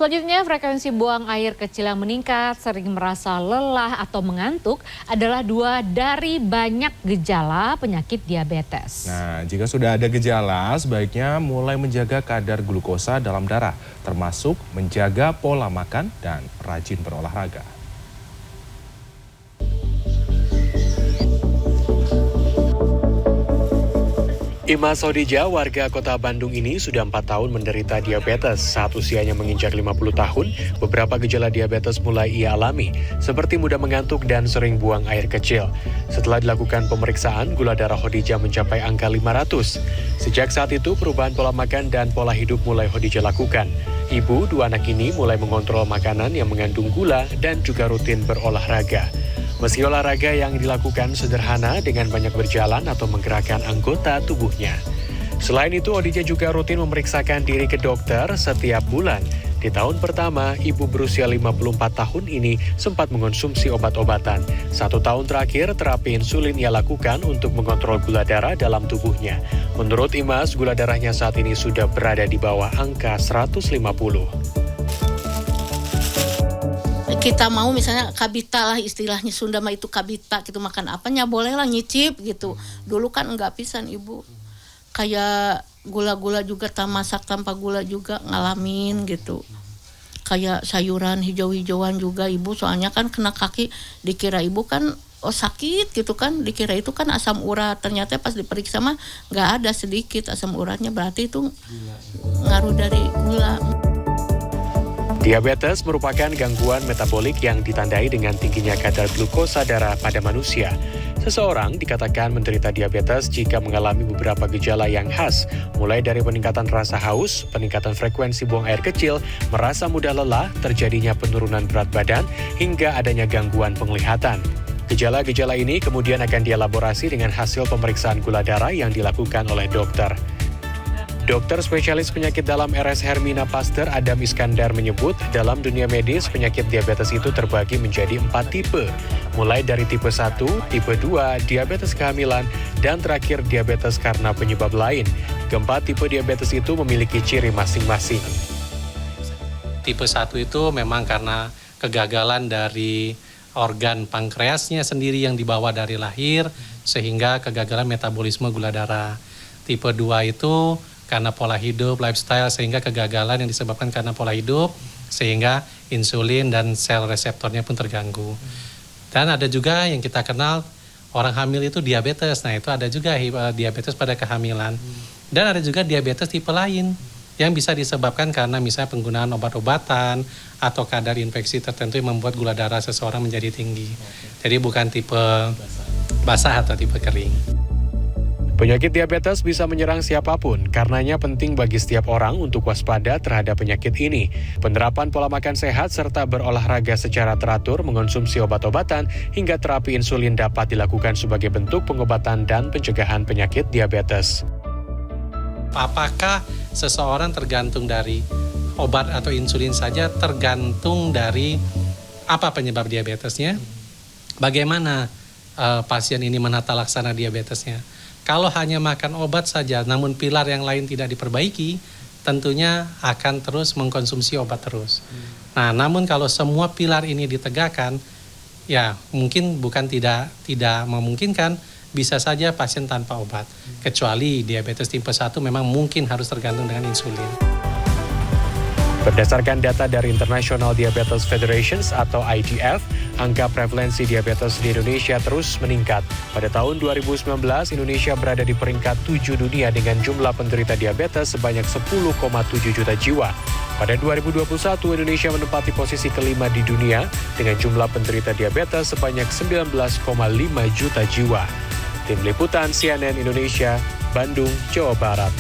Selanjutnya, frekuensi buang air kecil yang meningkat, sering merasa lelah atau mengantuk adalah 2 dari banyak gejala penyakit diabetes. Nah, jika sudah ada gejala, sebaiknya mulai menjaga kadar glukosa dalam darah, termasuk menjaga pola makan dan rajin berolahraga. Ima Sodija, warga kota Bandung ini sudah 4 tahun menderita diabetes. Saat usianya menginjak 50 tahun, beberapa gejala diabetes mulai ia alami, seperti mudah mengantuk dan sering buang air kecil. Setelah dilakukan pemeriksaan, gula darah Khadijah mencapai angka 500. Sejak saat itu, perubahan pola makan dan pola hidup mulai Khadijah lakukan. Ibu 2 anak ini mulai mengontrol makanan yang mengandung gula dan juga rutin berolahraga. Meski olahraga yang dilakukan sederhana dengan banyak berjalan atau menggerakkan anggota tubuhnya. Selain itu, Khadijah juga rutin memeriksakan diri ke dokter setiap bulan. Di tahun pertama, ibu berusia 54 tahun ini sempat mengonsumsi obat-obatan. 1 tahun terakhir, terapi insulin ia lakukan untuk mengontrol gula darah dalam tubuhnya. Menurut Imas, gula darahnya saat ini sudah berada di bawah angka 150. Kita mau misalnya kabita lah istilahnya Sunda mah itu kabita gitu, makan apanya boleh lah nyicip gitu. Dulu kan enggak pisan ibu, kayak gula-gula juga masak tanpa gula juga ngalamin gitu. Kayak sayuran hijau-hijauan juga ibu, soalnya kan kena kaki dikira ibu kan sakit gitu kan, dikira itu kan asam urat, ternyata pas diperiksa mah nggak ada, sedikit asam uratnya, berarti itu ngaruh dari gula. Diabetes merupakan gangguan metabolik yang ditandai dengan tingginya kadar glukosa darah pada manusia. Seseorang dikatakan menderita diabetes jika mengalami beberapa gejala yang khas, mulai dari peningkatan rasa haus, peningkatan frekuensi buang air kecil, merasa mudah lelah, terjadinya penurunan berat badan, hingga adanya gangguan penglihatan. Gejala-gejala ini kemudian akan dielaborasi dengan hasil pemeriksaan gula darah yang dilakukan oleh dokter. Dokter spesialis penyakit dalam RS Hermina Pasteur Adam Iskandar menyebut dalam dunia medis penyakit diabetes itu terbagi menjadi 4 tipe. Mulai dari tipe 1, tipe 2, diabetes kehamilan, dan terakhir diabetes karena penyebab lain. Keempat tipe diabetes itu memiliki ciri masing-masing. Tipe 1 itu memang karena kegagalan dari organ pankreasnya sendiri yang dibawa dari lahir, sehingga kegagalan metabolisme gula darah. Tipe 2 itu karena pola hidup, lifestyle, sehingga kegagalan yang disebabkan karena pola hidup, sehingga insulin dan sel reseptornya pun terganggu. Dan ada juga yang kita kenal, orang hamil itu diabetes. Nah, itu ada juga diabetes pada kehamilan. Dan ada juga diabetes tipe lain, yang bisa disebabkan karena misalnya penggunaan obat-obatan, atau kadar infeksi tertentu yang membuat gula darah seseorang menjadi tinggi. Jadi bukan tipe basah atau tipe kering. Penyakit diabetes bisa menyerang siapapun, karenanya penting bagi setiap orang untuk waspada terhadap penyakit ini. Penerapan pola makan sehat serta berolahraga secara teratur, mengonsumsi obat-obatan, hingga terapi insulin dapat dilakukan sebagai bentuk pengobatan dan pencegahan penyakit diabetes. Apakah seseorang tergantung dari obat atau insulin saja? Tergantung dari apa penyebab diabetesnya, bagaimana pasien ini menata laksana diabetesnya. Kalau hanya makan obat saja, namun pilar yang lain tidak diperbaiki, tentunya akan terus mengkonsumsi obat terus. Nah, namun kalau semua pilar ini ditegakkan, ya mungkin bukan tidak memungkinkan, bisa saja pasien tanpa obat. Kecuali diabetes tipe 1 memang mungkin harus tergantung dengan insulin. Berdasarkan data dari International Diabetes Federations atau IDF, angka prevalensi diabetes di Indonesia terus meningkat. Pada tahun 2019, Indonesia berada di peringkat 7 dunia dengan jumlah penderita diabetes sebanyak 10,7 juta jiwa. Pada 2021, Indonesia menempati posisi kelima di dunia dengan jumlah penderita diabetes sebanyak 19,5 juta jiwa. Tim Liputan CNN Indonesia, Bandung, Jawa Barat.